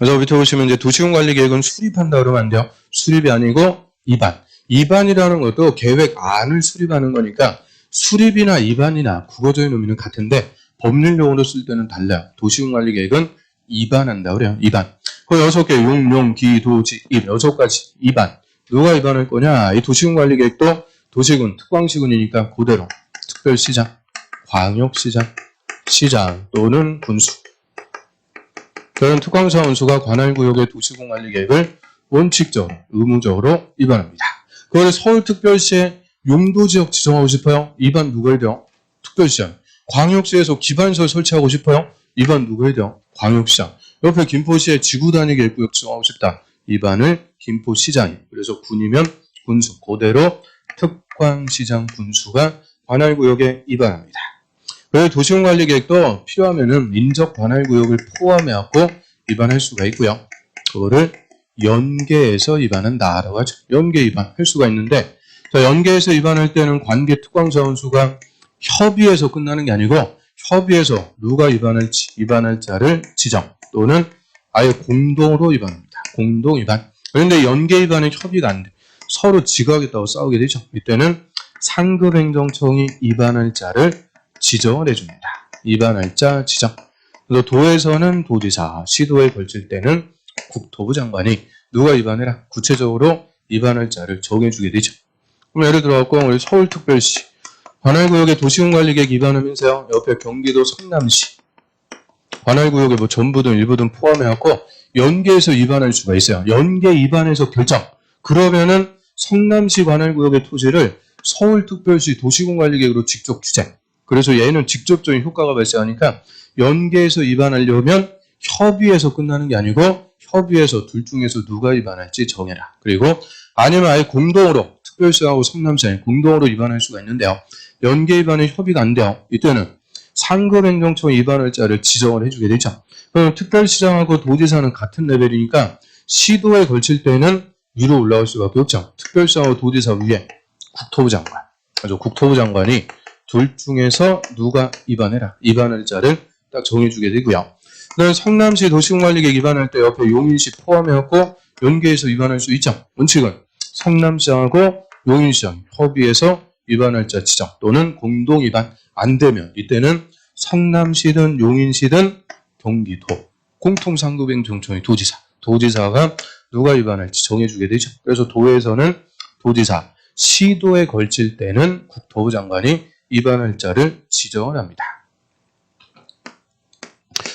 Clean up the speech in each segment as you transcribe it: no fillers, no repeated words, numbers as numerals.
그래서 밑에 보시면 이제 도시군관리계획은 수립한다 그러면 안 돼요. 수립이 아니고 입안. 입안이라는 것도 계획안을 수립하는 거니까 수립이나 입안이나 국어적인 의미는 같은데 법률 용어로 쓸 때는 달라요. 도시군관리계획은 입안한다 그래요. 입안. 그 6개 용, 기, 도, 지, 입 6가지 입안. 누가 입안할 거냐? 이 도시군관리계획도 도시군, 특광시군이니까 그대로 특별시장, 광역시장, 시장 또는 군수. 그런 특광사원수가 관할구역의 도시군관리계획을 원칙적으로, 의무적으로 입안합니다. 그걸 서울특별시의 용도지역 지정하고 싶어요? 입안 누가 해야 돼요? 특별시장. 광역시에서 기반시설 설치하고 싶어요? 입안 누가 해야 돼요? 광역시장. 옆에 김포시의 지구단위 계획구역 지정하고 싶다. 입안을 김포시장이. 그래서 군이면 군수. 그대로 특광시장 군수가 관할구역에 입안합니다. 그래서 도시군관리계획도 필요하면은 인접 관할구역을 포함해갖고 입안할 수가 있고요. 그거를 연계해서 입안한다라고 하죠. 연계 입안할 수가 있는데, 자, 연계해서 입안할 때는 관계 특광사원수가 협의해서 끝나는 게 아니고 협의해서 누가 입안할지 입안할 자를 지정 또는 아예 공동으로 입안합니다. 공동 입안. 그런데 연계 입안은 협의가 안 돼. 서로 지각했다고 싸우게 되죠. 이때는 상급행정청이 입안할 자를 지정을 해줍니다. 입안할 자 지정. 그래서 도에서는 도지사, 시도에 걸칠 때는 국토부 장관이 누가 입안해라. 구체적으로 입안할 자를 정해주게 되죠. 그럼 예를 들어갖고 우리 서울특별시 관할구역의 도시군관리계획 입안하면서요. 옆에 경기도 성남시 관할구역에 뭐 전부든 일부든 포함해갖고 연계해서 입안할 수가 있어요. 연계 입안해서 결정. 그러면은 성남시 관할구역의 토지를 서울특별시 도시군관리계획으로 직접 규제. 그래서 얘는 직접적인 효과가 발생하니까 연계해서 입안하려면 협의해서 끝나는 게 아니고 협의해서 둘 중에서 누가 입안할지 정해라. 그리고 아니면 아예 공동으로 특별시하고 성남시에 공동으로 입안할 수가 있는데요. 연계 입안에 협의가 안 돼요. 이때는 상급행정청 입안할 자를 지정을 해주게 되죠. 그럼 특별시장하고 도지사는 같은 레벨이니까 시도에 걸칠 때는 위로 올라올 수밖에 없죠. 특별시장하고 도지사 위에 국토부 장관. 그래서 국토부 장관이 둘 중에서 누가 입안해라. 입안할 자를 딱 정해주게 되고요. 그다음에 성남시 도시군관리계획 입안할 때 옆에 용인시 포함해갖고 연계해서 입안할 수 있죠. 원칙은 성남시하고 용인시장 협의해서 입안할 자 지정 또는 공동 입안. 안 되면 이때는 성남시든 용인시든 경기도 공통상급행정청의 도지사가 누가 입안할지 정해주게 되죠. 그래서 도에서는 도지사, 시도에 걸칠 때는 국토부 장관이 입안할 자를 지정을 합니다.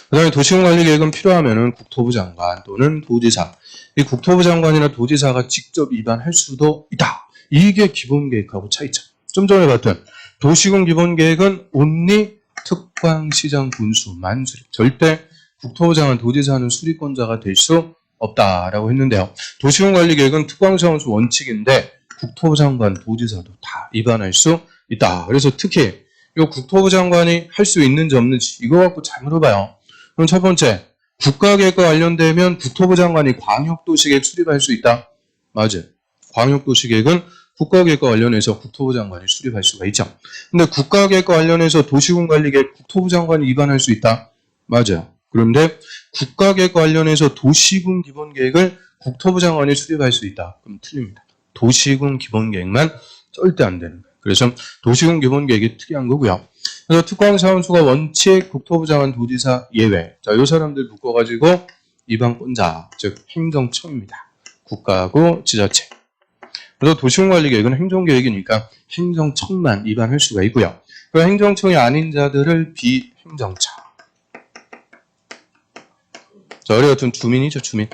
그 다음에 도시군관리계획은 필요하면은 국토부 장관 또는 도지사, 이 국토부 장관이나 도지사가 직접 입안할 수도 있다. 이게 기본계획하고 차이점. 좀 전에 봤던 도시군 기본계획은 온리 특광시장 군수만 수립. 절대 국토부 장관, 도지사는 수립권자가 될 수 없다라고 했는데요. 도시군관리계획은 특광사원수 원칙인데 국토부 장관, 도지사도 다 입안할 수 있다. 그래서 특히 이 국토부 장관이 할 수 있는지 없는지 이거 갖고 잘 물어봐요. 그럼 첫 번째, 국가계획과 관련되면 국토부 장관이 광역도시계획 수립할 수 있다. 맞아요. 광역도시계획은 국가계획과 관련해서 국토부 장관이 수립할 수가 있죠. 근데 국가계획과 관련해서 도시군관리계획 국토부 장관이 입안할 수 있다. 맞아요. 그런데 국가계획과 관련해서 도시군 기본계획을 국토부 장관이 수립할 수 있다. 그럼 틀립니다. 도시군 기본계획만 절대 안 되는 거예요. 그래서 도시군 기본계획이 특이한 거고요. 그래서 특광사원수가 원칙 국토부 장관 도지사 예외. 자, 이 사람들 묶어가지고 입안권자, 즉 행정청입니다. 국가하고 지자체. 그래서 도시군관리계획은 행정계획이니까 행정청만 입안할 수가 있고요. 그 행정청이 아닌 자들을 비행정청. 자, 우리 같은 주민이죠, 주민.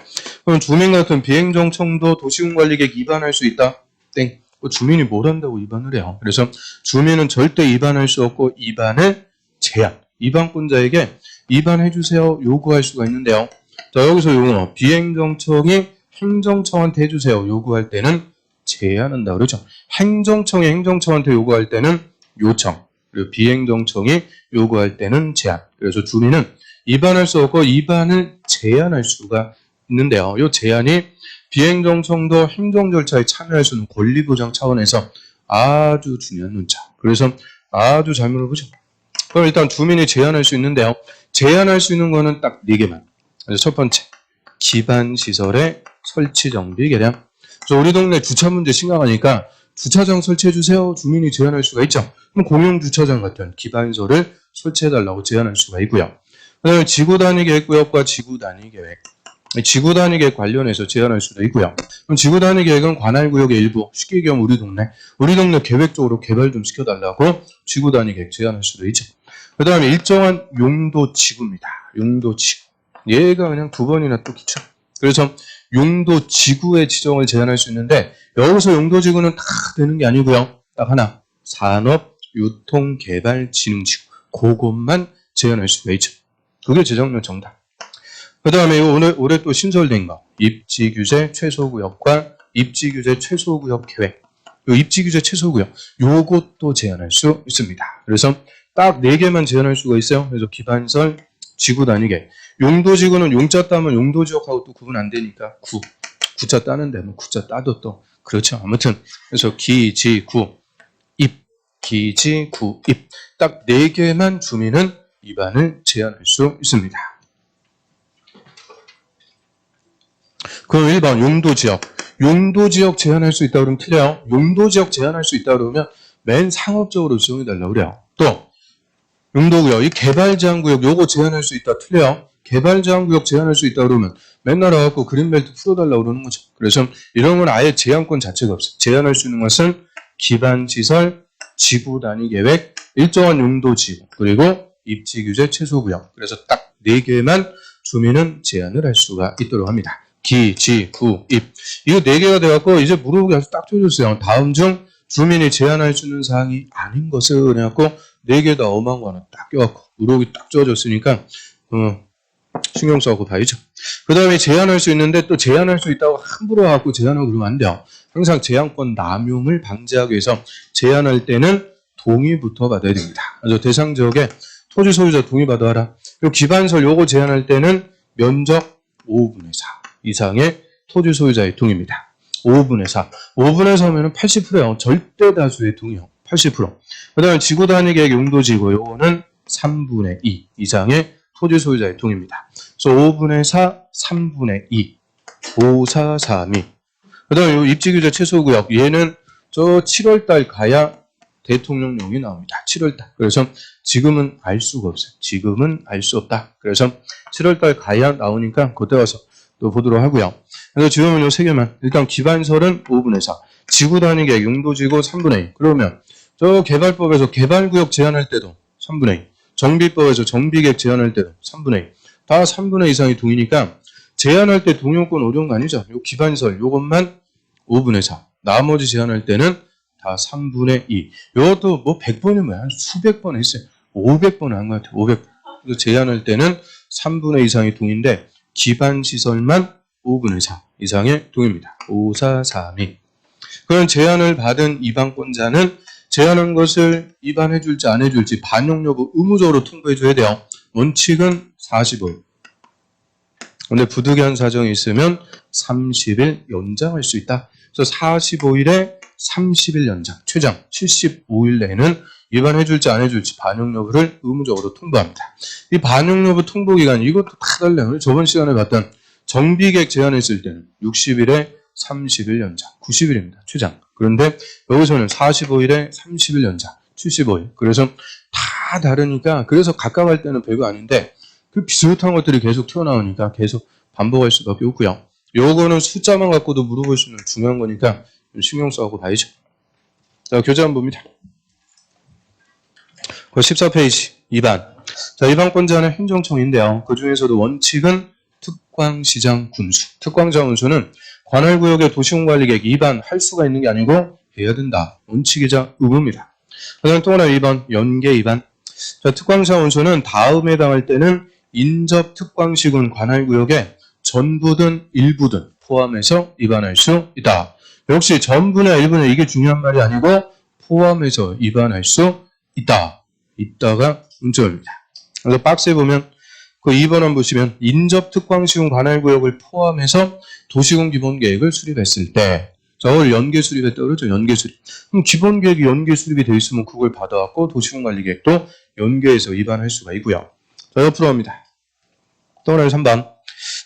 그럼 주민 같은 비행정청도 도시군관리계획 입안할 수 있다? 땡. 주민이 뭘 한다고 입안을 해요? 그래서 주민은 절대 입안할 수 없고 입안을 제한. 입안권자에게 입안해주세요 요구할 수가 있는데요. 자, 여기서 용어 비행정청이 행정청한테 해주세요 요구할 때는 제한한다 그러죠. 행정청이 행정청한테 요구할 때는 요청. 그리고 비행정청이 요구할 때는 제한. 그래서 주민은 입안할 수 없고 입안을 제한할 수가 있는데요. 이 제한이 비행정청도 행정절차에 참여할 수 있는 권리보장 차원에서 아주 중요한 문자. 그래서 아주 잘 물어보죠. 그럼 일단 주민이 제한할 수 있는데요. 제한할 수 있는 거는 딱 4개만. 그래서 첫 번째, 기반시설의 설치 정비 계량. 그래서 우리 동네 주차 문제 심각하니까 주차장 설치해주세요. 주민이 제안할 수가 있죠. 그럼 공용 주차장 같은 기반시설을 설치해달라고 제안할 수가 있고요. 그다음에 지구 단위 계획 구역과 지구 단위 계획. 지구 단위 계획 관련해서 제안할 수도 있고요. 그럼 지구 단위 계획은 관할 구역의 일부, 쉽게 얘기하면 우리 동네 계획적으로 개발 좀 시켜달라고 지구 단위 계획 제안할 수도 있죠. 그 다음에 일정한 용도 지구입니다. 용도 지구. 얘가 그냥 두 번이나 또 기초. 그래서 용도 지구의 지정을 제한할 수 있는데 여기서 용도 지구는 다 되는 게 아니고요. 딱 하나. 산업, 유통, 개발, 진흥 지구. 그것만 제한할 수가 있죠. 그게 재정률 정답. 그 다음에 올해 또 신설된 거. 입지규제 최소구역과 입지규제 최소구역 계획. 요 입지규제 최소구역. 요것도 제한할 수 있습니다. 그래서 딱 4개만 제한할 수가 있어요. 그래서 기반설, 지구 단위계. 용도지구는 용자 따면 용도지역하고 또 구분 안 되니까 구자 따는데 뭐 구자 따도 또 그렇죠. 아무튼 그래서 기지구, 입, 기지구, 입. 딱 4개만 주민은 위반을 제한할 수 있습니다. 그럼 1번 용도지역. 용도지역 제한할 수 있다 그러면 틀려요. 용도지역 제한할 수 있다 그러면 맨 상업적으로 지정해달라고 그래요. 또 용도구역, 이 개발제한구역 요거 제한할 수 있다 틀려요. 개발제한구역 제한할 수 있다 그러면 맨날 와갖고 그린벨트 풀어달라고 그러는 거죠. 그래서 이런 건 아예 제한권 자체가 없어요. 제한할 수 있는 것은 기반시설, 지구 단위 계획, 일정한 용도지구, 그리고 입지규제 최소구역. 그래서 딱 4개만 주민은 제한을 할 수가 있도록 합니다. 기, 지, 구, 입. 이거 4개가 돼갖고 이제 무릎이 아주 딱 쪼졌어요. 다음 중 주민이 제한할 수 있는 사항이 아닌 것을 그래갖고 4개 다 엄한 거 하나 딱 껴갖고 무릎이 딱 쪼졌으니까 신경 써갖고 봐야죠. 그 다음에 제한할 수 있는데 또 제한할 수 있다고 함부로 갖고 제한하고 그러면 안 돼요. 항상 제한권 남용을 방지하기 위해서 제한할 때는 동의부터 받아야 됩니다. 그래서 대상 지역에 토지 소유자 동의 받아라. 그리고 기반설 요거 제한할 때는 면적 5분의 4 이상의 토지 소유자의 동의입니다. 5분의 4. 5분의 4면은 80%예요. 절대 다수의 동의요. 80%. 그 다음에 지구 단위 계획 용도지구 요거는 3분의 2 이상의 토지 소유자의 동의입니다. 그래서 5분의 4, 3분의 2, 5, 4, 3, 2. 그 다음에 요 입지규제 최소구역 얘는 저 7월달 가야 대통령령이 나옵니다. 7월달. 그래서 지금은 알 수가 없어요. 지금은 알 수 없다. 그래서 7월달 가야 나오니까 그때 와서 또 보도록 하고요. 그래서 지금은 요 3개만. 일단 기반설은 5분의 4. 지구 단위 계획 용도지구 3분의 2. 그러면 저 개발법에서 개발구역 제한할 때도 3분의 2. 정비법에서 정비계획 제한할 때도 3분의 2. 다 3분의 2 이상이 동의니까 제한할 때 동의요건 어려운 거 아니죠. 요 기반설 요것만 5분의 4. 나머지 제한할 때는 다 3분의 2. 요것도 뭐 100번이면 한 수백 번 했어요. 500번 한 것 같아요. 500번. 그래서 제한할 때는 3분의 2 이상이 동의인데 기반시설만 5분의 4 이상의 동의입니다. 5, 4, 3, 2. 그런 제한을 받은 입안권자는 제한한 것을 입안해줄지 안 해줄지 반영 여부 의무적으로 통보해줘야 돼요. 원칙은 45일. 근데 부득이한 사정이 있으면 30일 연장할 수 있다. 그래서 45일에 30일 연장, 최장 75일 내에는 입안해줄지 안 해줄지 반영 여부를 의무적으로 통보합니다. 이 반영 여부 통보 기간 이것도 다 달라요. 저번 시간에 봤던 정비계획 제한했을 때는 60일에 30일 연장, 90일입니다. 최장. 그런데 여기서는 45일에 30일 연장, 75일. 그래서 다 다르니까 그래서 가까워할 때는 별거 아닌데 그 비슷한 것들이 계속 튀어나오니까 계속 반복할 수밖에 없고요. 요거는 숫자만 갖고도 물어볼 수 있는 중요한 거니까 신경 써갖고 봐야죠. 자, 교재 한번 봅니다. 14페이지 2반. 자, 입안권자는 행정청인데요. 그 중에서도 원칙은 특광시장 군수. 특광시장 군수는 관할구역의 도시공관리계획 위반할 수가 있는 게 아니고 해야 된다. 원칙이자 의무입니다. 그 다음 또 하나 2번 연계 위반. 자, 특광시장 군수는 다음에 해당할 때는 인접 특광시군 관할구역에 전부든 일부든 포함해서 위반할 수 있다. 역시 전부나 일부나 이게 중요한 말이 아니고 포함해서 위반할 수 있다. 있다가 문자입니다. 그래서 박스에 보면 그 2번 한번 보시면 인접 특광시군 관할구역을 포함해서 도시군 기본계획을 수립했을 때 저걸 연계 수립했다 그러죠. 연계 수립. 그럼 기본계획이 연계 수립이 되어 있으면 그걸 받아갖고 도시군 관리계획도 연계해서 위반할 수가 있고요. 자, 옆으로 갑니다. 또 하나 3번.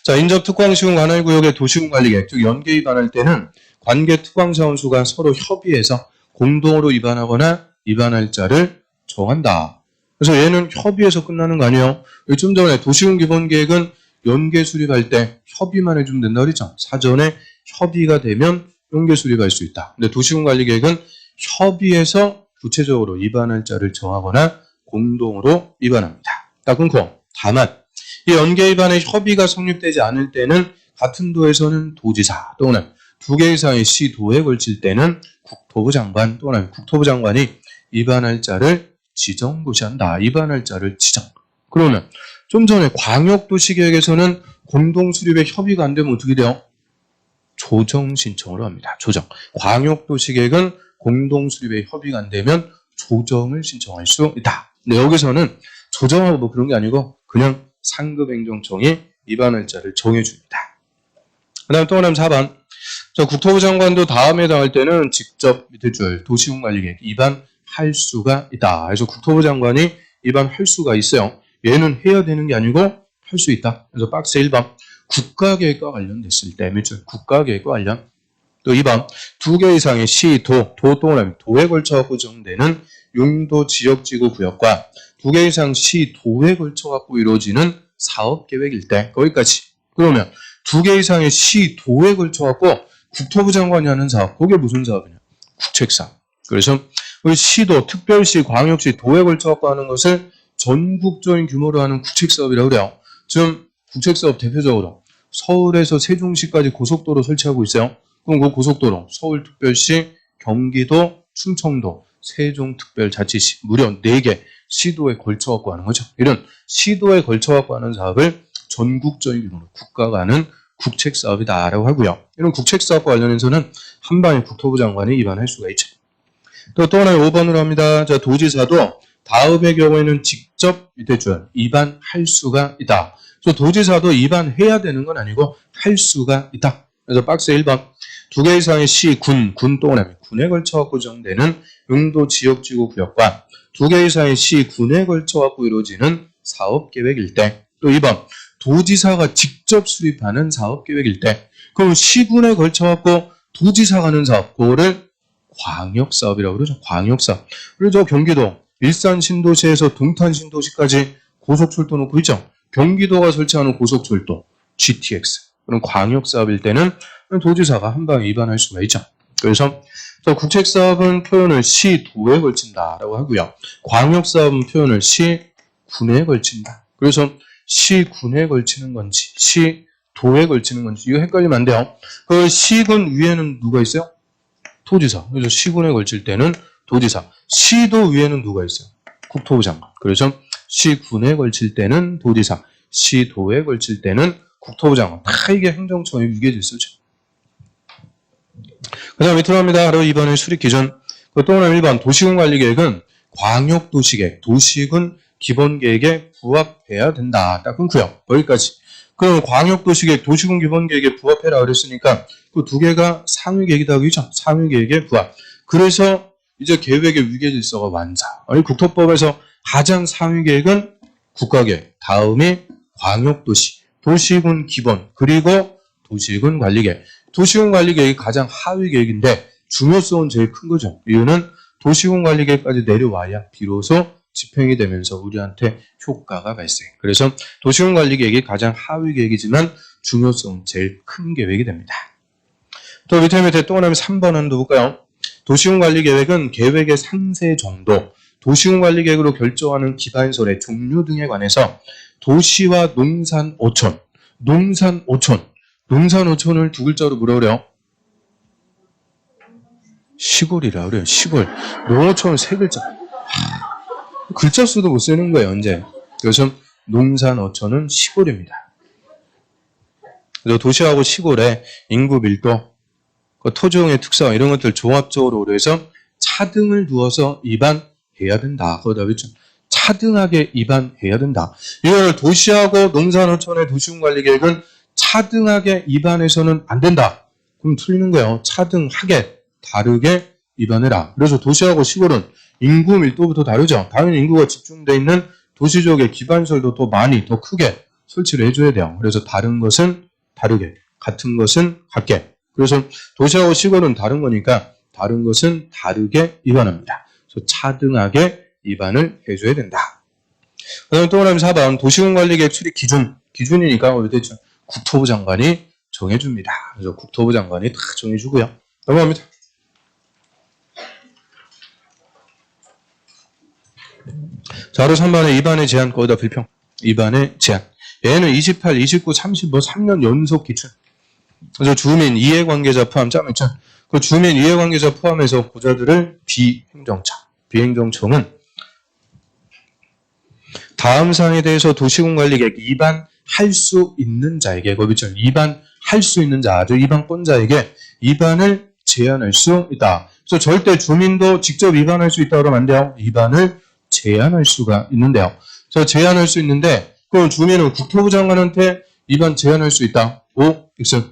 자, 인접 특광시군 관할구역의 도시군 관리계획, 즉 연계 위반할 때는 관계 특광사원수가 서로 협의해서 공동으로 위반하거나 위반할 자를 정한다. 그래서 얘는 협의해서 끝나는 거 아니에요? 좀 전에 도시군 기본계획은 연계 수립할 때 협의만 해주면 된다 그랬죠? 사전에 협의가 되면 연계 수립할 수 있다. 근데 도시군 관리계획은 협의해서 구체적으로 위반할 자를 정하거나 공동으로 위반합니다. 딱 끊고, 다만 이 연계 위반의 협의가 성립되지 않을 때는 같은 도에서는 도지사 또는 2개 이상의 시도에 걸칠 때는 국토부 장관 또는 국토부 장관이 위반할 자를 지정고시한다. 위반할 자를 지정. 그러면 좀 전에 광역도시계획에서는 공동수립에 협의가 안 되면 어떻게 돼요? 조정 신청으로 합니다. 조정. 광역도시계획은 공동수립에 협의가 안 되면 조정을 신청할 수 있다. 근데 여기서는 조정하고 뭐 그런 게 아니고 그냥 상급행정청이 위반할 자를 정해줍니다. 그 다음 또 하나는 4번. 국토부 장관도 다음에 해당할 때는 직접 밑에 줄 도시군관리계획 위반할 수가 있다. 그래서 국토부 장관이 위반할 수가 있어요. 얘는 해야 되는 게 아니고 할 수 있다. 그래서 박스 1번. 국가계획과 관련됐을 때 밑줄 국가계획과 관련. 또 2번. 2개 이상의 시, 도 또는 도에 걸쳐 갖고 정되는 용도 지역지구 구역과 2개 이상 시, 도에 걸쳐 갖고 이루어지는 사업계획일 때 거기까지. 그러면 2개 이상의 시, 도에 걸쳐 갖고 국토부 장관이 하는 사업, 그게 무슨 사업이냐? 국책사업. 그래서 우리 시도, 특별시, 광역시, 도에 걸쳐 갖고 하는 것을 전국적인 규모로 하는 국책사업이라고 그래요. 지금 국책사업 대표적으로 서울에서 세종시까지 고속도로 설치하고 있어요. 그럼 그 고속도로 서울특별시, 경기도, 충청도, 세종특별자치시 무려 4개 시도에 걸쳐 갖고 하는 거죠. 이런 시도에 걸쳐 갖고 하는 사업을 전국적인 규모로 국가가 하는 국책사업이다라고 하고요. 이런 국책사업과 관련해서는 한 방에 국토부 장관이 위반할 수가 있죠. 또 하나 5번으로 합니다. 자, 도지사도 다음의 경우에는 직접 밑에 줄 위반할 수가 있다. 그래서 도지사도 위반해야 되는 건 아니고 할 수가 있다. 그래서 박스 1번. 2개 이상의 시, 군 또는 군에 걸쳐 갖고 정되는 용도 지역지구 구역과 2개 이상의 시, 군에 걸쳐 갖고 이루어지는 사업계획일 때. 또 2번. 도지사가 직접 수립하는 사업계획일 때. 그럼 시군에 걸쳐 갖고 도지사가 하는 사업, 그거를 광역사업이라고 그러죠. 광역사업. 그리고 저 경기도 일산 신도시에서 동탄 신도시까지 고속철도 놓고 있죠. 경기도가 설치하는 고속철도 GTX. 그럼 광역사업일 때는 도지사가 한 방에 위반할 수가 있죠. 그래서 국책사업은 표현을 시도에 걸친다라고 하고요. 광역사업은 표현을 시군에 걸친다. 그래서 시군에 걸치는 건지 시도에 걸치는 건지 이거 헷갈리면 안 돼요. 그 시군 위에는 누가 있어요? 도지사. 그래서 시군에 걸칠 때는 도지사. 시도 위에는 누가 있어요? 국토부 장관. 그래서 시군에 걸칠 때는 도지사. 시도에 걸칠 때는 국토부 장관. 다 이게 행정처의 위계질서죠. 그 다음 밑으로 합니다. 바로 2번의 수립 기준. 또 하나 1번 도시군관리계획은 광역도시계획, 도시군 기본계획에 부합해야 된다. 딱 끊고요. 여기까지. 그럼 광역도시계획, 도시군 기본계획에 부합해라 그랬으니까 그 두 개가 상위계획이다 그죠? 상위계획에 부합. 그래서 이제 계획의 위계질서가 완사. 아니 국토법에서 가장 상위계획은 국가계획, 다음이 광역도시, 도시군 기본, 그리고 도시군 관리계획. 도시군 관리계획이 가장 하위 계획인데 중요성은 제일 큰 거죠. 이유는 도시군 관리계획까지 내려와야 비로소 집행이 되면서 우리한테 효과가 발생. 그래서 도시군 관리계획이 가장 하위 계획이지만 중요성은 제일 큰 계획이 됩니다. 또 밑에 또 하나 3번 한번 볼까요? 도시군 관리계획은 계획의 상세 정도, 도시군 관리계획으로 결정하는 기반설의 종류 등에 관해서 도시와 농산어촌, 농산어촌을 두 글자로 뭐라 그래요? 시골이라 그래요. 시골. 농어촌은 세 글자. 글자 수도 못 쓰는 거예요. 언제? 그래서 농산어촌은 시골입니다. 그래서 도시하고 시골의 인구 밀도, 토종의 특성 이런 것들 종합적으로 해서 차등을 두어서 위반해야 된다. 그러다 그랬죠. 차등하게 위반해야 된다. 이걸 도시하고 농산어촌의 도시군관리계획은 차등하게 위반해서는 안 된다. 그럼 틀리는 거예요. 차등하게 다르게 위반해라. 그래서 도시하고 시골은 인구 밀도부터 다르죠. 당연히 인구가 집중되어 있는 도시 지역의 기반설도 더 많이 더 크게 설치를 해줘야 돼요. 그래서 다른 것은 다르게, 같은 것은 같게. 그래서 도시하고 시골은 다른 거니까 다른 것은 다르게 위반합니다. 그래서 차등하게 위반을 해줘야 된다. 그다음에 또 하나 4번 도시군관리계획 수립 기준이니까 우리 대충 국토부 장관이 정해줍니다. 그래서 국토부 장관이 다 정해주고요. 넘어갑니다. 자, 바로 3번에 위반의 제한 거기다 불평. 위반의 제한. 얘는 28, 29, 30, 3년 연속 기출. 그래서 주민 이해관계자 포함 짜면죠. 그 주민 이해관계자 포함해서 보좌들을 비행정청은 다음 사항에 대해서 도시군관리계획 위반할 수 있는 자에게, 거기죠. 위반할 수 있는 자, 아주 위반권자에게 위반을 제한할 수 있다. 그래서 절대 주민도 직접 위반할 수 있다 그러면 안 돼요. 위반을 제한할 수가 있는데요. 그래서 제한할 수 있는데, 그럼 주민은 국토부 장관한테 위반 제한할 수 있다. O, X,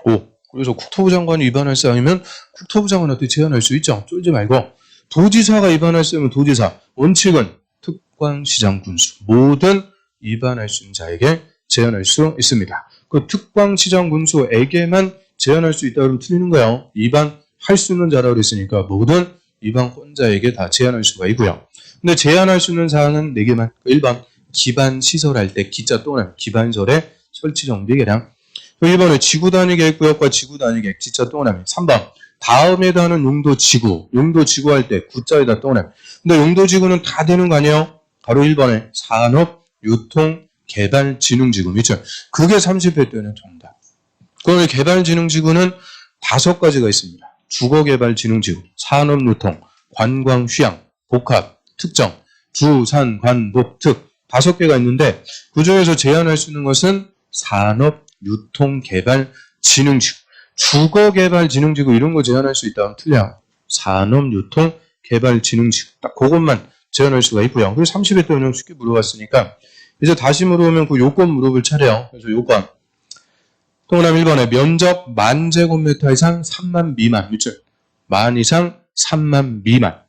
O. 그래서 국토부 장관이 위반할 사항이면 국토부 장관한테 제한할 수 있죠. 쫄지 말고. 도지사가 위반할 사항이면 도지사. 원칙은 특광시장 군수. 모든 위반할 수 있는 자에게 제한할 수 있습니다. 그 특광시장 군수에게만 제한할 수 있다 그러면 틀리는 거예요. 위반할 수 있는 자라고 그랬으니까 모든 위반권자에게 다 제한할 수가 있고요. 근데 제한할 수 있는 사항은 4개만. 1번 기반시설할 때 기자 또는 기반시설의 설치 정비 계량. 1번에 지구단위 계획구역과 지구단위 계획 기자 동그라미. 3번 다음에다 하는 용도지구. 용도지구 할 때 구자에다 동그라미. 근데 용도지구는 다 되는 거 아니에요? 바로 1번에 산업, 유통, 개발진흥지구. 그렇죠? 그게 30회 때는 정답. 그럼 개발진흥지구는 5가지가 있습니다. 주거개발진흥지구, 산업유통, 관광, 휴양, 복합, 특정, 주, 산, 관, 복, 특 5개가 있는데 그 중에서 제한할 수 있는 것은 산업, 유통, 개발, 진흥지구. 주거개발진흥지구 이런 거 제한할 수 있다면 틀려요. 산업, 유통, 개발, 진흥지구. 딱 그것만 제한할 수가 있고요. 그래서 30회 때 그냥 쉽게 물어봤으니까 이제 다시 물어보면 그 요건 물어볼 차례요. 그래서 요건. 동그라미 1번에 면적 10,000제곱미터 이상 3만 미만. 그렇죠? 만 이상 3만 미만.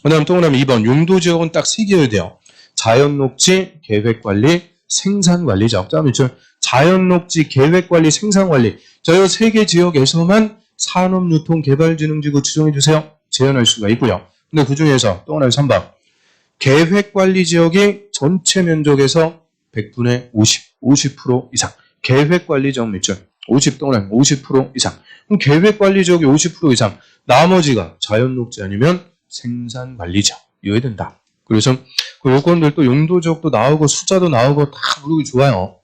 그 다음 동그라미 2번 용도지역은 딱 3개여야 돼요. 자연녹지, 계획관리, 생산관리죠. 그렇죠? 자연녹지, 계획관리, 생산관리. 저 3개 지역에서만 산업유통개발진흥지구 지정해주세요. 제한할 수가 있고요. 근데 그 중에서 동그라미 3번 계획관리 지역이 전체 면적에서 100분의 50% 이상. 계획관리지역 몇죠? 50 동그라미 50% 이상. 그럼 계획관리 지역이 50% 이상. 나머지가 자연녹지 아니면 생산관리지역. 이어야 된다. 그래서 그 요건들도 용도지역도 나오고 숫자도 나오고 다 부르기 좋아요.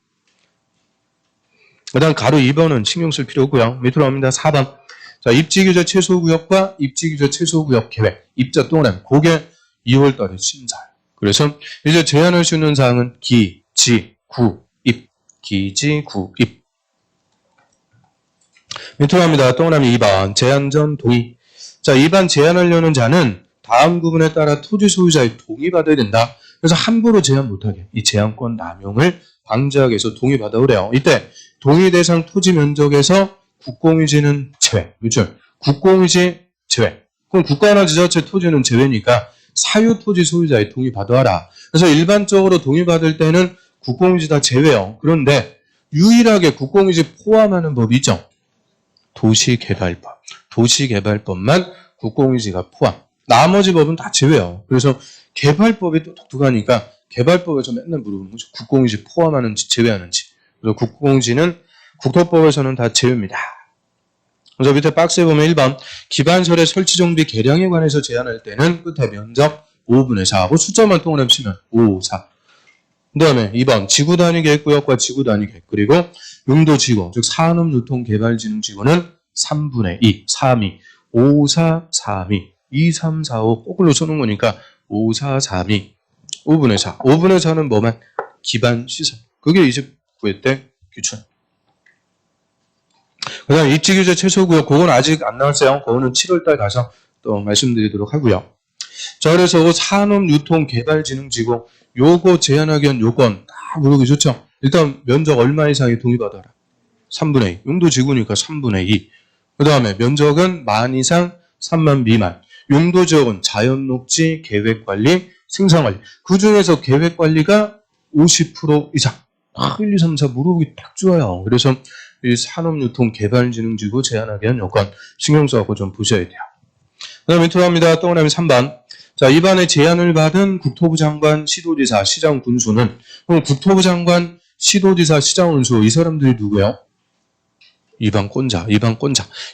그 다음 가로 2번은 신경 쓸 필요 없고요. 밑으로 갑니다. 4번. 자, 입지규제 최소구역과 입지규제 최소구역 계획. 입자 동그라미. 그게 2월달에 심사예요. 그래서 이제 제한할 수 있는 사항은 기, 지, 구, 입. 기지, 구, 입. 밑으로 갑니다. 동그라미 2번. 제한 전 동의. 자, 위반 제한하려는 자는 다음 구분에 따라 토지 소유자의 동의받아야 된다. 그래서 함부로 제한 못하게 이 제한권 남용을 방지하기 위해서 동의받아 그래요. 이때 동의 대상 토지 면적에서 국공유지는 제외. 그렇죠? 국공유지 제외. 그럼 국가나 지자체 토지는 제외니까 사유 토지 소유자의 동의받아라. 그래서 일반적으로 동의받을 때는 국공유지 다 제외요. 그런데 유일하게 국공유지 포함하는 법이 있죠. 도시개발법. 도시개발법만 국공유지가 포함. 나머지 법은 다 제외요. 그래서 개발법이 또 독특하니까 개발법에서 맨날 물어보는 거죠. 국공유지 포함하는지 제외하는지. 그래서 국공유지는 국토법에서는 다 제외입니다. 그래서 밑에 박스에 보면 1번 기반설의 설치 정비 개량에 관해서 제한할 때는 끝에 면적 5분의 4 하고 숫자만 동그라미 치면 5, 4. 그 다음에 2번 지구단위 계획구역과 지구단위 계획 그리고 용도지구 즉 산업유통개발진흥지구는 3분의 2, 3이 5, 4, 3이 2, 3, 4, 5 거꾸로 써놓은 거니까 5, 4, 3이 5분의 4. 5분의 4는 뭐만? 기반시설. 그게 29회 때 규천. 그 다음 입지규제 최소구역 그건 아직 안 나왔어요. 그거는 7월달 가서 또 말씀드리도록 하고요. 자, 그래서 산업유통개발진흥지구 요거 제한하기 위한 요건 다 물어보기 좋죠. 일단 면적 얼마 이상이 동의받아라. 3분의 2. 용도지구니까 3분의 2. 그 다음에 면적은 만 이상 3만 미만. 용도지역은 자연녹지, 계획관리, 생산관리. 그 중에서 계획관리가 50% 이상. 1, 2, 3, 4 물어보기 딱 좋아요. 그래서 이 산업유통개발진흥지구 제한하게 한 요건 신경 써갖고 좀 보셔야 돼요. 그 다음에 들어갑니다. 또 그다음에 3번. 자, 2번에 제안을 받은 국토부 장관, 시도지사, 시장 군수는, 그럼 국토부 장관, 시도지사, 시장 군수, 이 사람들이 누구예요? 이방권자.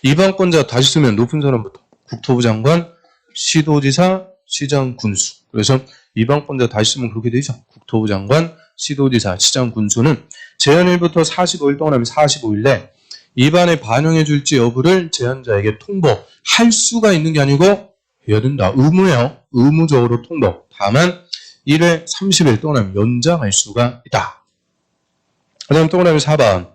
이방권자 다시 쓰면 높은 사람부터. 국토부 장관, 시도지사, 시장 군수. 그래서 이방권자 다시 쓰면 그렇게 되죠. 국토부 장관, 시도지사, 시장 군수는 제안일부터 45일 동안 하면 45일 내 입안에 반영해 줄지 여부를 제안자에게 통보할 수가 있는 게 아니고 해야 된다. 의무예요. 의무적으로 통보. 다만 1회 30일 동안 연장할 수가 있다. 그 다음 동그라미 4번.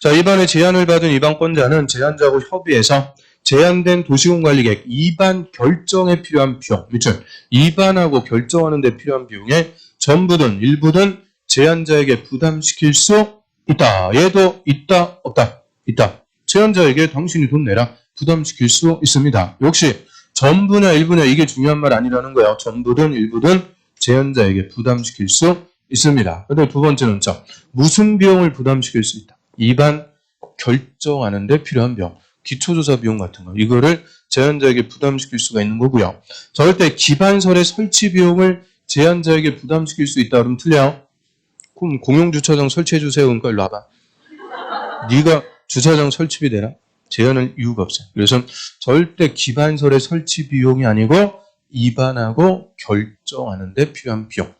자, 입안에 제안을 받은 입안권자는 제안자하고 협의해서 제안된 도시군관리계획 입안 결정에 필요한 비용, 밑줄 입안하고 결정하는 데 필요한 비용에 전부든 일부든 제안자에게 부담시킬 수 있다. 얘도 있다, 없다? 있다. 제안자에게 당신이 돈 내라. 부담시킬 수 있습니다. 역시 전부냐 일부냐 이게 중요한 말 아니라는 거예요. 전부든 일부든 제안자에게 부담시킬 수 있습니다. 근데 두 번째는 무슨 비용을 부담시킬 수 있다. 입안 결정하는 데 필요한 비용. 기초조사 비용 같은 거. 이거를 제안자에게 부담시킬 수가 있는 거고요. 절대 기반설의 설치 비용을 제안자에게 부담시킬 수 있다. 그러면 틀려요. 그럼 공용주차장 설치해 주세요. 그러니까 일로 와봐. 네가 주차장 설치비 내라. 제한할 이유가 없어요. 그래서 절대 기반설의 설치 비용이 아니고 입안하고 결정하는 데 필요한 비용.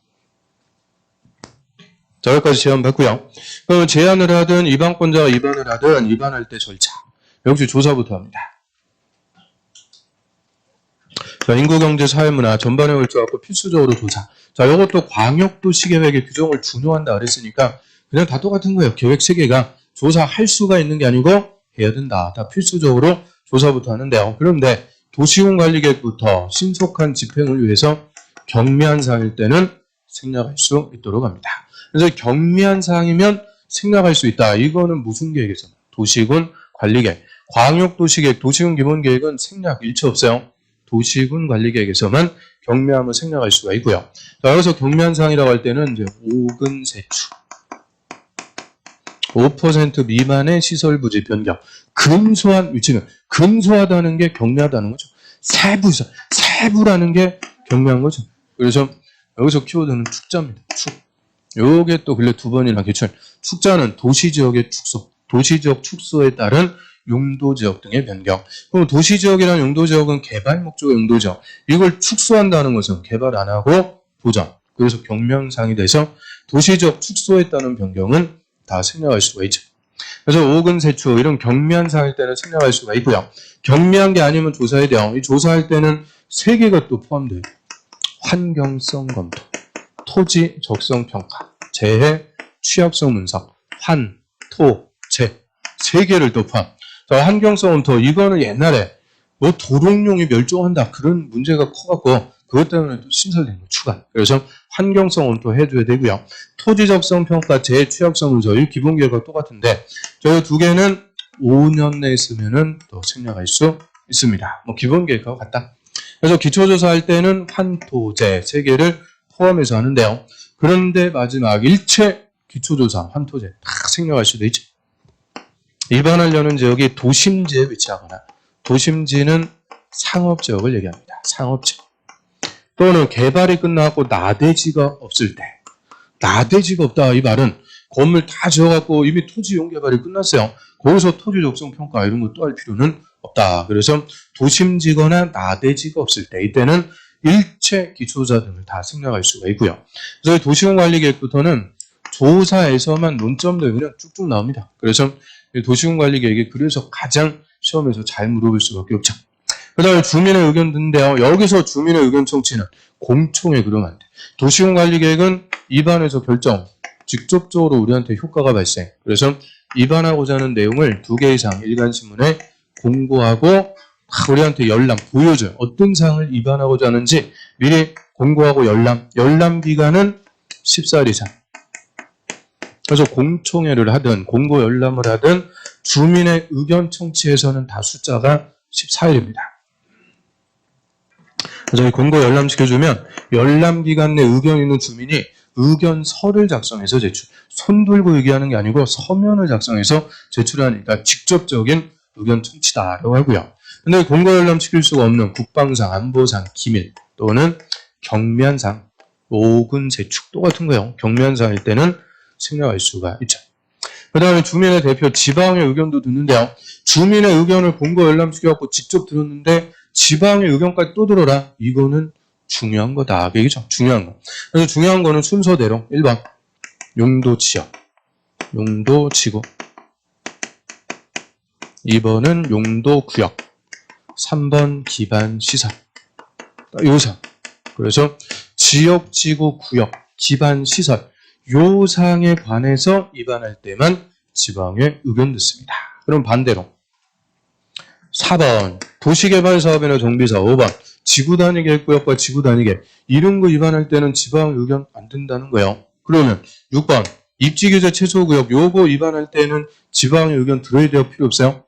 자, 여기까지 제안 받고요. 그럼 제안을 하든 입안권자가 입안을 하든 입안할 때 절차. 역시 조사부터 합니다. 자, 인구경제, 사회문화 전반에 걸쳐갖고 필수적으로 조사. 자, 이것도 광역도시계획의 규정을 준용한다 그랬으니까 그냥 다 똑같은 거예요. 계획 체계가 조사할 수가 있는 게 아니고 해야 된다. 다 필수적으로 조사부터 하는데요. 그런데 도시군관리계획부터 신속한 집행을 위해서 경미한 사항일 때는 생략할 수 있도록 합니다. 그래서 경미한 사항이면 생략할 수 있다. 이거는 무슨 계획에서? 도시군관리계획. 광역도시계획, 도시군기본계획은 생략 일체 없어요. 도시군관리계획에서만 경미함을 생략할 수가 있고요. 자, 여기서 경미한 사항이라고 할 때는 이제 오근세추. 5% 미만의 시설 부지 변경. 근소한 위치는 근소하다는 게 경미하다는 거죠. 세부라는 게 경미한 거죠. 그래서 여기서 키워드는 축자입니다. 축. 요게 또 근래 두 번이나 기출. 축자는 도시지역의 축소. 도시지역 축소에 따른 용도지역 등의 변경. 그럼 도시지역이란 용도지역은 개발 목적의 용도지역. 이걸 축소한다는 것은 개발 안 하고 보전. 그래서 경미한사항이 돼서 도시지역 축소에 따른 변경은 다 생략할 수가 있죠. 그래서 오근세추 이런 경미한 사항일 때는 생략할 수가 있고요. 경미한 게 아니면 조사해야 돼요. 이 조사할 때는 세 개가 또 포함돼요. 환경성 검토, 토지 적성 평가, 재해 취약성 분석, 환, 토, 재 세 개를 또 포함. 자, 환경성 검토 이거는 옛날에 뭐 도롱뇽이 멸종한다 그런 문제가 커갖고 그것 때문에 또 신설된 거 추가. 그래서 환경성 검토 해줘야 되고요. 토지 적성 평가, 재해 취약성 분석 이 기본 계획과 똑같은데 저희 두 개는 5년 내에 쓰면은 또 생략할 수 있습니다. 뭐 기본 계획하고 같다. 그래서 기초조사 할 때는 환토재 세 개를 포함해서 하는데요. 그런데 마지막 일체 기초조사 환토재 딱 생략할 수도 있죠. 입안하려는 지역이 도심지에 위치하거나 도심지는 상업지역을 얘기합니다. 상업지역. 또는 개발이 끝나고 나대지가 없을 때. 나대지가 없다 이 말은 건물 다 지어갖고 이미 토지 이용 개발이 끝났어요. 거기서 토지 적성 평가 이런 거 또 할 필요는 없다. 그래서 도심지거나 나대지가 없을 때 이때는 일체 기초조사 등을 다 생략할 수가 있고요. 그래서 도시군관리계획부터는 조사에서만 논점들 그냥 쭉쭉 나옵니다. 그래서 도시군관리계획이 그래서 가장 시험에서 잘 물어볼 수밖에 없죠. 그 다음에 주민의 의견 듣는데요. 여기서 주민의 의견 청취는 공청회 그러면 안 돼. 도시군관리계획은 입안에서 결정, 직접적으로 우리한테 효과가 발생. 그래서 입안하고자 하는 내용을 2개 이상 일간신문에 공고하고 우리한테 열람, 보여줘요. 어떤 사항을 입안하고자 하는지 미리 공고하고 열람 기간은 14일 이상. 그래서 공청회를 하든 공고 열람을 하든 주민의 의견 청취에서는 다 숫자가 14일입니다. 그래서 공고 열람 시켜주면 열람 기간 내 의견 있는 주민이 의견서를 작성해서 제출. 손 들고 얘기하는 게 아니고 서면을 작성해서 제출하니까 직접적인 의견 청취다라고 하고요. 근데 공고 열람시킬 수가 없는 국방상, 안보상, 기밀 또는 경미한상, 오군 재축 똑같은 거예요. 경미한상일 때는 생략할 수가 있죠. 그 다음에 주민의 대표, 지방의 의견도 듣는데요. 주민의 의견을 공고 열람시켜갖고 직접 들었는데 지방의 의견까지 또 들어라. 이거는 중요한 거다. 얘기죠. 중요한 거. 그래서 중요한 거는 순서대로 1번 용도 지역, 용도 지구, 2번은 용도 구역, 3번 기반 시설. 요상. 그래서 지역, 지구, 구역, 기반 시설 요상에 관해서 입안할 때만 지방의 의견 듣습니다. 그럼 반대로 4번 도시개발사업이나 정비사업, 5번 지구단위 계획구역과 지구단위 계획 이런 거 입안할 때는 지방 의견 안 된다는 거예요. 그러면 6번 입지규제 최소구역 요거 입안할 때는 지방의 의견 들어야 돼요? 필요 없어요?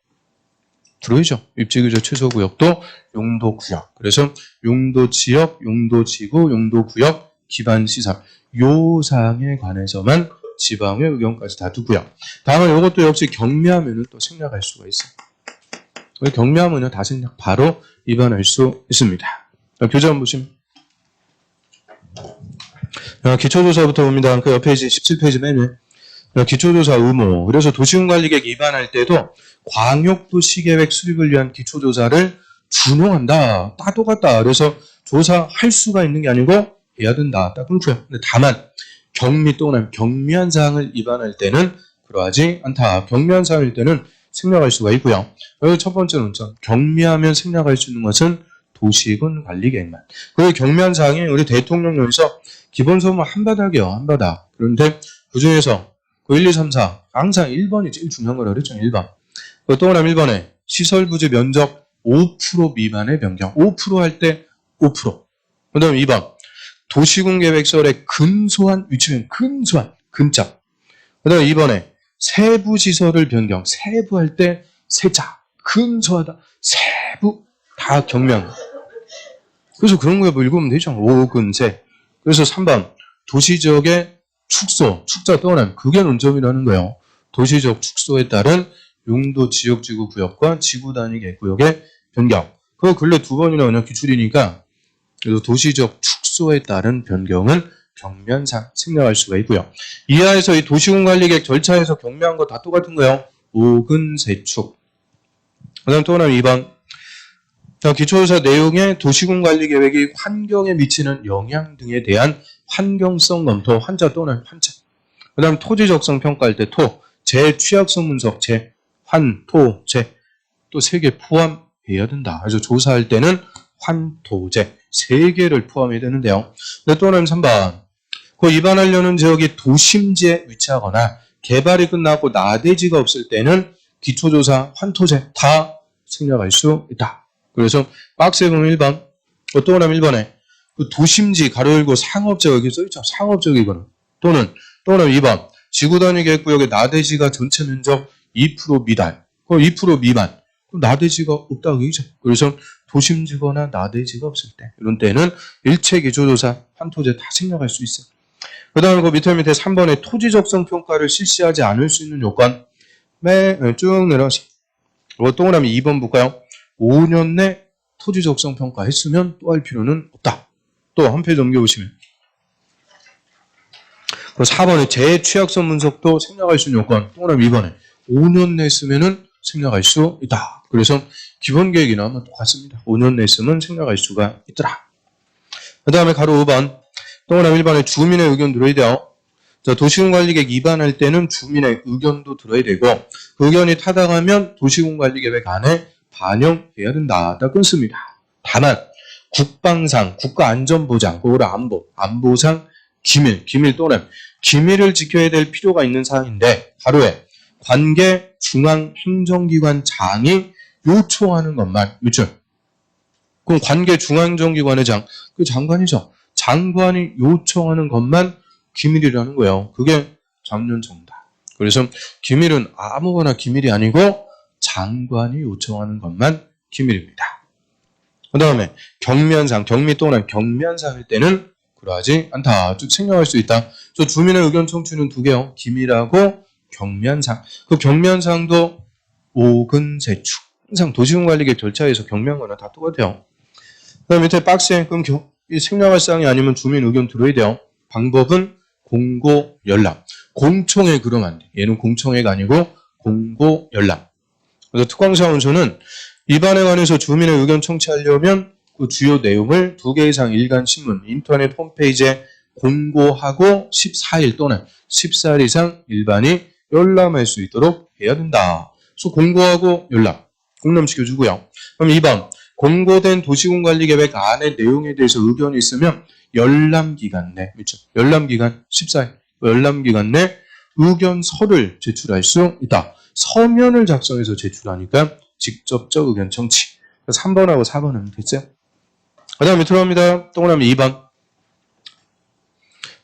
들어야죠. 입지규제 최소구역도 용도구역. 그래서 용도지역, 용도지구, 용도구역, 기반시설 요상에 관해서만 지방의 의견까지 다 두고요. 다음은 이것도 역시 경미하면 또 생략할 수가 있어요. 경미하면 다 생략 바로 입안할 수 있습니다. 교재 한번 보시면 기초조사부터 봅니다. 그 옆에 이제 17페이지 맨 위에 기초조사 의무. 그래서 도시군관리계획 입안할 때도 광역도시계획 수립을 위한 기초조사를 준용한다. 다 똑같다. 그래서 조사할 수가 있는 게 아니고 해야 된다. 딱 끊고요. 근데 다만 경미 또는 경미한 사항을 입안할 때는 그러하지 않다. 경미한 사항일 때는 생략할 수가 있고요. 여기 첫 번째 논점. 경미하면 생략할 수 있는 것은 도시군 관리계획만. 그리고 경미한 사항이 우리 대통령령에서 기본소문 한 바닥이에요. 한 바닥. 그런데 그 중에서 그 1, 2, 3, 4 항상 1번이 제일 중요한 거라 그랬죠. 1번. 또 하나 1번에 시설 부지 면적 5% 미만의 변경. 5% 할 때 5%. 그 다음에 2번. 도시군 계획설의 근소한 위치면 근소한 근자. 그 다음에 2번에 세부 시설을 변경. 세부 할 때 세자. 근소하다. 세부 다 경명. 그래서 그런 거에 뭐 읽으면 되죠. 5근세. 그래서 3번 도시지역의 축소, 축자 떠난 그게 논점이라는 거예요. 도시적 축소에 따른 용도 지역지구 구역과 지구단위 계획구역의 변경. 그거 근래 두 번이나 그냥 기출이니까 그래서 도시적 축소에 따른 변경은 경미한상 생략할 수가 있고요. 이하에서 이 도시군관리계획 절차에서 경미한 거 다 똑같은 거예요. 5근세축. 그 다음 또 하나 2번. 기초조사 내용의 도시군관리계획이 환경에 미치는 영향 등에 대한 환경성 검토, 환자 또는 환자. 그 다음 토지적성 평가할 때 토, 재취약성 분석, 환, 토, 또 3개 포함해야 된다. 그래서 조사할 때는 환, 토, 3개를 포함해야 되는데요. 근데 또 하나는 3번. 그 입안하려는 지역이 도심지에 위치하거나 개발이 끝나고 나대지가 없을 때는 기초조사, 환토제 다 생략할 수 있다. 그래서 박스에 보면 1번, 또 하나 1번에 그 도심지 가로 열고 상업지역 여기 써있죠. 상업지역이거나 또는 2번 지구단위 계획구역의 나대지가 전체 면적 2% 미달, 2% 미만. 그럼 나대지가 없다고 얘기죠. 그래서 도심지거나 나대지가 없을 때 이런 때는 일체 기초조사, 환토제 다 생략할 수 있어요. 그 다음에 그 밑에 3번에 토지적성 평가를 실시하지 않을 수 있는 요건 쭉 내려가서 동그라미 2번 볼까요? 5년 내 토지적성 평가 했으면 또 할 필요는 없다. 또 한 페이지 넘겨보시면 4번에 재취약성 분석도 생략할 수 있는 요건 동그라미 2번에 5년 내 쓰면은 생략할 수 있다. 그래서 기본 계획이나 똑같습니다. 5년 내 쓰면 생략할 수가 있더라. 그 다음에 가로 5번 동그라미 1번에 주민의 의견 들어야 돼요. 도시군관리계획 입안할 때는 주민의 의견도 들어야 되고 그 의견이 타당하면 도시군관리계획 안에 반영해야 된다. 다 끊습니다. 다만 국방상, 국가안전보장, 그거를 안보상 기밀 또는 기밀을 지켜야 될 필요가 있는 사항인데 하루에 관계 중앙행정기관장이 요청하는 것만 요청. 그럼 관계 중앙행정기관의 그 장관이죠. 장관이 요청하는 것만 기밀이라는 거예요. 그게 장년정다. 그래서 기밀은 아무거나 기밀이 아니고 장관이 요청하는 것만 기밀입니다. 그 다음에 경미한 사항, 경미 또는 경미한 사항일 때는 그러하지 않다. 쭉 생략할 수 있다. 저 주민의 의견 청취는 두 개요. 기밀하고 경미한사항. 그 경미한사항도 오근세축. 항상 도시군관리계획 절차에서 경미한 거는 다 똑같아요. 그 다음 밑에 박스에 그럼 이 생략할 사항이 아니면 주민 의견 들어야 돼요. 방법은 공고 연락. 공청회 그러면 안 돼. 얘는 공청회가 아니고 공고 연락. 그래서 특광사원서는 입안에 관해서 주민의 의견 청취하려면 그 주요 내용을 2개 이상 일간 신문, 인터넷 홈페이지에 공고하고 14일 또는 14일 이상 일반이 열람할 수 있도록 해야 된다. 그래서 공고하고 연락, 공람시켜주고요. 그럼 2번, 공고된 도시군관리계획 안의 내용에 대해서 의견이 있으면 열람기간 내, 그렇죠? 열람기간 14일, 열람기간 내 의견서를 제출할 수 있다. 서면을 작성해서 제출하니까 직접적 의견 청취. 3번하고 4번은 됐어요? 그 다음에 들어갑니다. 동그라미 2번.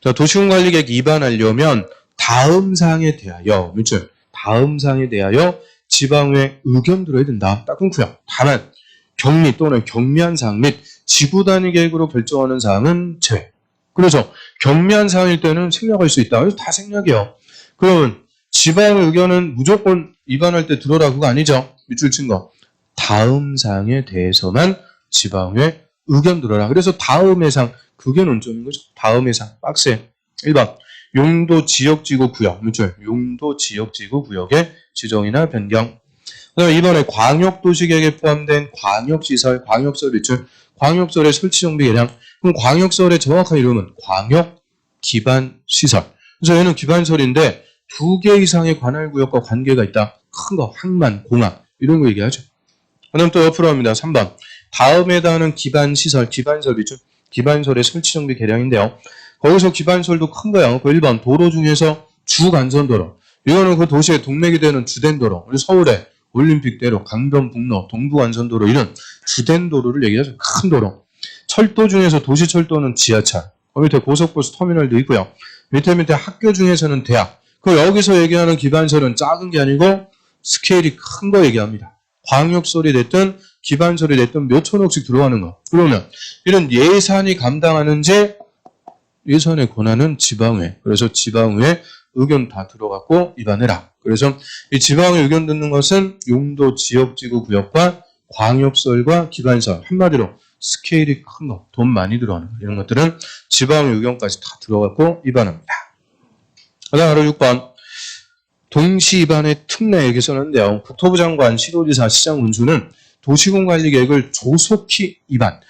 자, 도시군관리계획 위반하려면 다음 사항에 대하여, 그렇죠? 다음 사항에 대하여 지방의 의견 들어야 된다. 딱 끊고요. 다만 경미 또는 경미한 사항 및 지구단위 계획으로 결정하는 사항은 제외. 그래서 경미한 사항일 때는 생략할 수 있다. 그래서 다 생략이에요. 그러면 지방의 의견은 무조건 위반할 때 들어라 그거 아니죠? 밑줄 친 거. 다음 사항에 대해서만 지방의 의견 들어라. 그래서 다음 해상 그게 논점인 거죠. 다음 해상 박스에 1번 용도 지역지구 구역 밑줄 용도 지역지구 구역의 지정이나 변경. 그다음에 이번에 광역도시계획에 포함된 광역시설, 광역설 밑줄 광역설의 설치 정비 계량. 그럼 광역설의 정확한 이름은 광역기반시설. 그래서 얘는 기반설인데 2개 이상의 관할구역과 관계가 있다. 큰 거, 항만, 공항 이런 거 얘기하죠. 그다음 또 옆으로 합니다. 3번. 다음에 해당하는 기반시설, 기반설 밑줄 기반설의 설치 정비 계량인데요. 거기서 기반설도 큰 거예요. 그 1번 도로 중에서 주간선도로. 이거는 그 도시의 동맥이 되는 주된 도로. 우리 서울에 올림픽대로, 강변북로, 동부간선도로 이런 주된 도로를 얘기하죠. 큰 도로. 철도 중에서 도시철도는 지하철. 그 밑에 고속버스 터미널도 있고요. 밑에 학교 중에서는 대학. 그 여기서 얘기하는 기반설은 작은 게 아니고 스케일이 큰 거 얘기합니다. 광역설이 됐든 기반설이 됐든 몇 천억씩 들어가는 거. 그러면 이런 예산이 감당하는지 예산의 권한은 지방회. 그래서 지방회 의견 다 들어갔고 위반해라. 그래서 이 지방의 의견 듣는 것은 용도 지역지구 구역과 광역설과 기반설. 한마디로 스케일이 큰 거, 돈 많이 들어가는 거. 이런 것들은 지방의 의견까지 다 들어갔고 위반합니다. 그 다음 바로 6번. 동시 위반의 특례 얘기 썼는데요. 국토부 장관, 시도지사, 시장 운수는 도시군관리계획을 조속히 위반,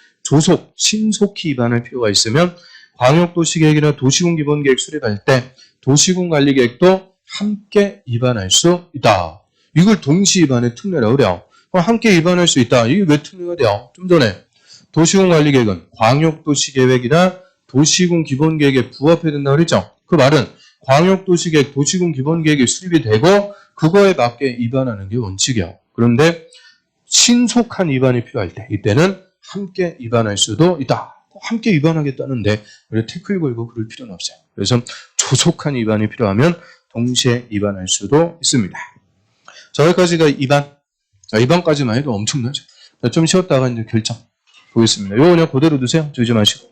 신속히 위반할 필요가 있으면 광역도시계획이나 도시군기본계획 수립할 때 도시군관리계획도 함께 위반할 수 있다. 이걸 동시 위반의 특례라고 그래요. 그럼 함께 위반할 수 있다. 이게 왜 특례가 돼요? 좀 전에 도시군관리계획은 광역도시계획이나 도시군기본계획에 부합해야 된다고 그랬죠. 그 말은 광역도시계획, 도시군기본계획이 수립이 되고 그거에 맞게 위반하는 게 원칙이에요. 그런데 신속한 위반이 필요할 때 이때는 함께 위반할 수도 있다. 함께 위반하겠다는데 왜 태클 걸고 그럴 필요는 없어요. 그래서 조속한 위반이 필요하면 동시에 위반할 수도 있습니다. 자, 여기까지가 위반. 자, 위반까지만 해도 엄청나죠. 자, 좀 쉬었다가 이제 결정 보겠습니다. 요거 그냥 그대로 두세요. 주지 마시고.